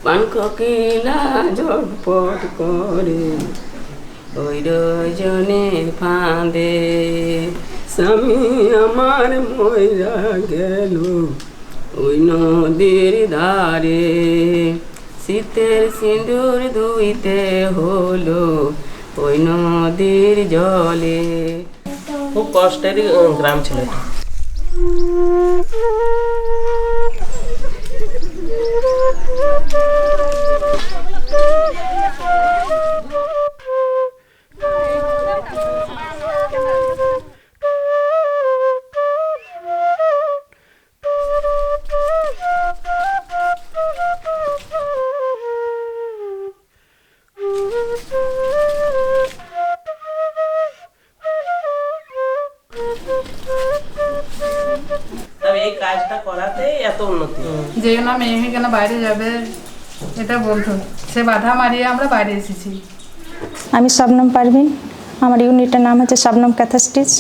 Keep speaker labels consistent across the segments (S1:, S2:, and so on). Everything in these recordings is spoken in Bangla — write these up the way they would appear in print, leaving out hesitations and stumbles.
S1: পান কোকিলা ঝটপট করে ওই রজনীর ফাঁদে, স্বামী আমার মইরা গেল ওই নদীর ধারে, শীতের সিঁদুর ধুইতে হলো ওই নদীর জলে। খুব কষ্টের গ্রাম ছিল এটা। এই কাজটা করাতে এত উন্নতি,
S2: যে জন্য মেয়ে কেন বাইরে যাবে এটা বলতো, সে বাধা মারিয়ে আমরা বাইরে এসেছি।
S3: আমি শবনম পারভিন, আমার ইউনিটের নাম হচ্ছে শবনম ক্যাথা স্টিচ।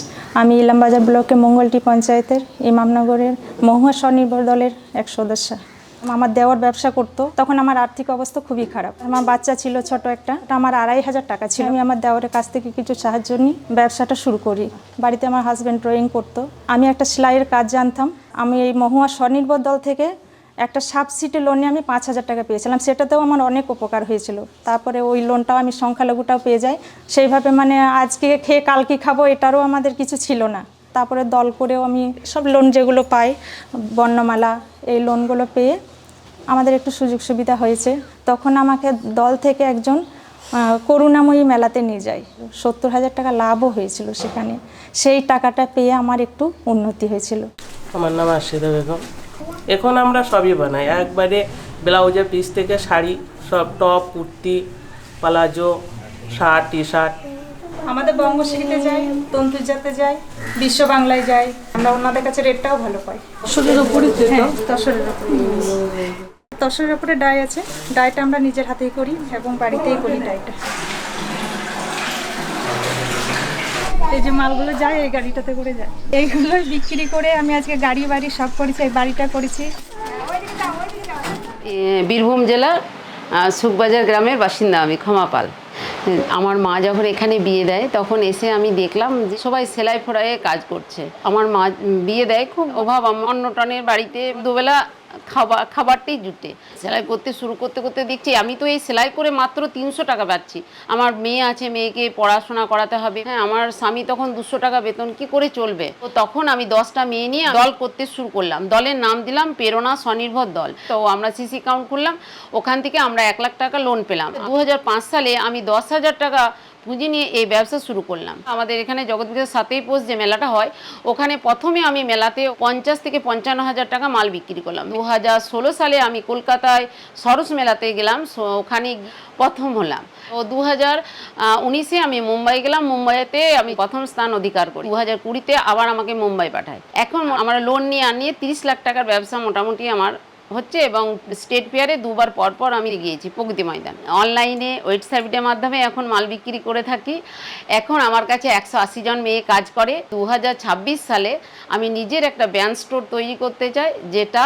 S3: আমি ইলামবাজার ব্লকের মঙ্গলটি পঞ্চায়েতের ইমামনগরের মহুয়া স্বনির্ভর দলের এক সদস্য। আমার দেওয়ার ব্যবসা করতো, তখন আমার আর্থিক অবস্থা খুবই খারাপ। আমার বাচ্চা ছিল ছোট একটা, আমার 2,500 টাকা ছিল। আমি আমার দেওয়ারের কাছ থেকে কিছু সাহায্য নিয়ে ব্যবসাটা শুরু করি। বাড়িতে আমার হাজব্যান্ড ড্রয়িং করতো, আমি একটা সেলাইয়ের কাজ জানতাম। আমি এই মহুয়া স্বনির্ভর দল থেকে একটা সাবসিডি লোনে আমি 5,000 টাকা পেয়েছিলাম, সেটাতেও আমার অনেক উপকার হয়েছিল। তারপরে ওই লোনটাও আমি সংখ্যালঘুটাও পেয়ে যাই। সেইভাবে মানে আজকে খেয়ে কালকে খাবো এটারও আমাদের কিছু ছিল না। তারপরে দল করেও আমি সব লোন যেগুলো পাই, বর্ণমালা, এই লোনগুলো পেয়ে আমাদের একটু সুযোগ সুবিধা হয়েছে। তখন আমাকে দল থেকে একজন করুণাময়ী মেলাতে নিয়ে যায়, 70,000 টাকা লাভও হয়েছিল সেখানে। সেই টাকাটা পেয়ে আমার একটু উন্নতি হয়েছিল।
S1: আমার নাম আশিদা বেগম। এখন আমরা সবই বানাই, একবারে ব্লাউজের পিস থেকে শাড়ি, সব top, kurti, palazzo, shirt, T shirt.
S3: আমাদের বঙ্গশ্রীতে যাই, তন্তুজাতে যাই, বিশ্ব বাংলায় যাই, আমরা ওনাদের কাছে রেটটাও ভালো পাই।
S2: তসরের উপরে
S3: তসরের উপরে ডাই আছে, ডাইটা আমরা নিজের হাতেই করি এবং বাড়িতেই করি ডাইটা। এই যে মালগুলো যায় এই গাড়িটাতে করে যায়, এইগুলো বিক্রি করে আমি আজকে গাড়ি বাড়ি সব করেছি, এই বাড়িটা করেছি।
S4: বীরভূম জেলার সুখবাজার গ্রামের বাসিন্দা আমি, ক্ষমা পাল। আমার মা যখন এখানে বিয়ে দেয় তখন এসে আমি দেখলাম যে সবাই সেলাই ফোড়াইয়ে কাজ করছে। আমার মা বিয়ে দেয়, খুব অভাব, অন্নটনের বাড়িতে দুবেলা খাবারটাই জুটে। সেলাই করতে শুরু করতে করতে দেখছি আমি তো এই সেলাই করে মাত্র 300 টাকা পাচ্ছি। আমার মেয়ে আছে, মেয়েকে পড়াশোনা করাতে হবে, হ্যাঁ, আমার স্বামী তখন 200 টাকা বেতন, কি করে চলবে? তো তখন আমি 10টা মেয়ে নিয়ে দল করতে শুরু করলাম। দলের নাম দিলাম প্রেরণা স্বনির্ভর দল। তো আমরা সিসি অ্যাকাউন্ট খুললাম, ওখান থেকে আমরা 1 লাখ টাকা লোন পেলাম। 2005 সালে আমি 10,000 টাকা পুঁজি নিয়ে এই ব্যবসা শুরু করলাম। আমাদের এখানে জগৎবিদ্যা 7ই পৌষ যে মেলাটা হয়, ওখানে প্রথমে আমি মেলাতে 50 থেকে 55,000 টাকা মাল বিক্রি করলাম। 2016 সালে আমি কলকাতায় সরস মেলাতে গেলাম, ওখানে প্রথম হলাম। তো 2019-এ আমি মুম্বাই গেলাম, মুম্বাইতে আমি প্রথম স্থান অধিকার করি। 2020-তে আবার আমাকে মুম্বাই পাঠায়। এখন আমার লোন নিয়ে 30 লাখ টাকার ব্যবসা মোটামুটি আমার হচ্ছে, এবং স্টেট ফেয়ারে 2বার পর আমি গিয়েছি, প্রগতি ময়দান। অনলাইনে ওয়েবসাইটের মাধ্যমে এখন মাল বিক্রি করে থাকি। এখন আমার কাছে 180 জন মেয়ে কাজ করে। 2026 সালে আমি নিজের একটা ব্যান্ড স্টোর তৈরি করতে চাই, যেটা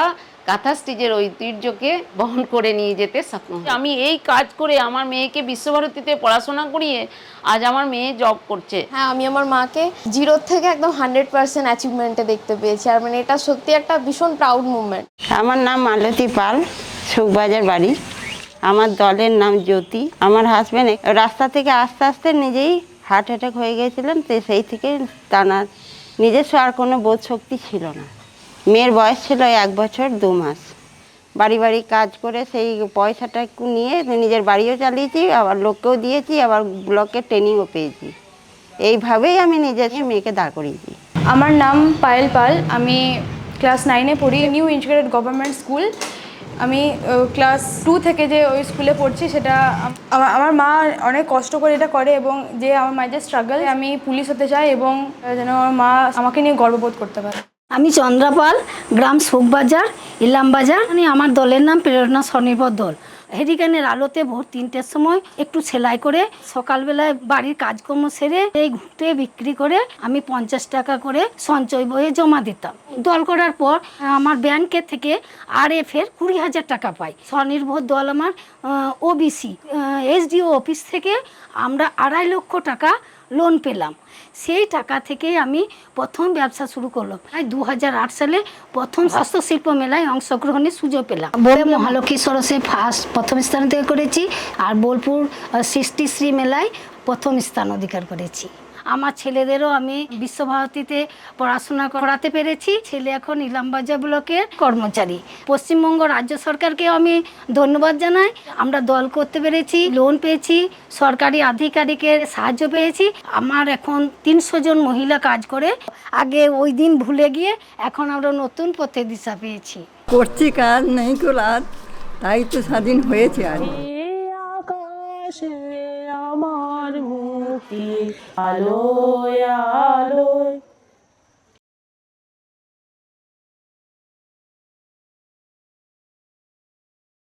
S4: কাঁথা স্টিচের ঐতিহ্যকে বহন করে নিয়ে যেতে সক্ষম। আমি এই কাজ করে আমার মেয়েকে বিশ্বভারতীতে পড়াশোনা করিয়ে আজ আমার মেয়ে জব করছে।
S5: হ্যাঁ, আমি আমার মাকে 0 থেকে একদম 100% অ্যাচিভমেন্টে দেখতে পেয়েছি, আর মানে এটা সত্যি একটা ভীষণ প্রাউড মুভমেন্ট।
S6: আমার নাম মালতী পাল, সুখবাজার বাড়ি। আমার দলের নাম জ্যোতি। আমার হাজব্যান্ড রাস্তা থেকে আস্তে আস্তে নিজেই হার্ট অ্যাটাক হয়ে গিয়েছিলেন, তো সেই থেকে তার নিজস্ব আর কোনো বোধ শক্তি ছিল না। মেয়ের বয়স ছিল 1 বছর 2 মাস। বাড়ি বাড়ি কাজ করে সেই পয়সাটা একটু নিয়ে নিজের বাড়িও চালিয়েছি, আবার লোককেও দিয়েছি, আবার ব্লকে ট্রেনিংও পেয়েছি। এইভাবেই আমি নিজের মেয়েকে দাঁড় করিয়েছি।
S7: আমার নাম পায়েল পাল, আমি ক্লাস 9-এ পড়ি, নিউ ইন্টিগ্রেটেড গভর্নমেন্ট স্কুল। আমি ক্লাস 2 থেকে যে ওই স্কুলে পড়ছি, সেটা আমার মা অনেক কষ্ট করে এটা করে, এবং যে আমার মায়ের যে স্ট্রাগল, আমি পুলিশ হতে চাই এবং যেন আমার মা আমাকে নিয়ে গর্ববোধ করতে পারে।
S8: আমি চন্দ্রাপাল, গ্রাম সুখবাজার, ইলামবাজার। আমার দলের নাম প্রেরণা স্বনির্ভর দল। হেরিকেনের আলোতে ভোর 3টের সময় একটু সেলাই করে সকালবেলায় বাড়ির কাজকর্ম সেরে এই ঘুঁটে বিক্রি করে আমি 50 টাকা করে সঞ্চয় বইয়ে জমা দিতাম। দল করার পর আমার ব্যাংকের থেকে RF এর 20,000 টাকা পাই। স্বনির্ভর দল আমার OBC SDO অফিস থেকে আমরা 2.5 লক্ষ টাকা লোন পেলাম। সেই টাকা থেকে আমি প্রথম ব্যবসা শুরু করলাম। 2008 সালে প্রথম হস্তশিল্প মেলায় অংশগ্রহণের সুযোগ পেলাম। বলে মহালক্ষ্মী সরসে প্রথম স্থান অধিকার করেছি, আর বোলপুর সৃষ্টিশ্রী মেলায় প্রথম স্থান অধিকার করেছি। আমার ছেলেদেরও আমি বিশ্বভারতীতে পড়াশোনা করাতে পেরেছি। ছেলে এখন ইলামবাজার ব্লকের কর্মচারী। পশ্চিমবঙ্গ রাজ্য সরকারকেও আমি ধন্যবাদ জানাই। আমরা দল করতে পেরেছি, লোন পেয়েছি, সরকারি আধিকারিকের সাহায্য পেয়েছি। আমার এখন 300 জন মহিলা কাজ করে। আগে ওই দিন ভুলে গিয়ে এখন আমরা নতুন পথে দিশা পেয়েছি।
S9: করছি কাজ নেই তো রাত, তাই তো স্বাধীন হয়েছে। আর
S1: আকাশে আমার মুক্তি আলোয় আলোয়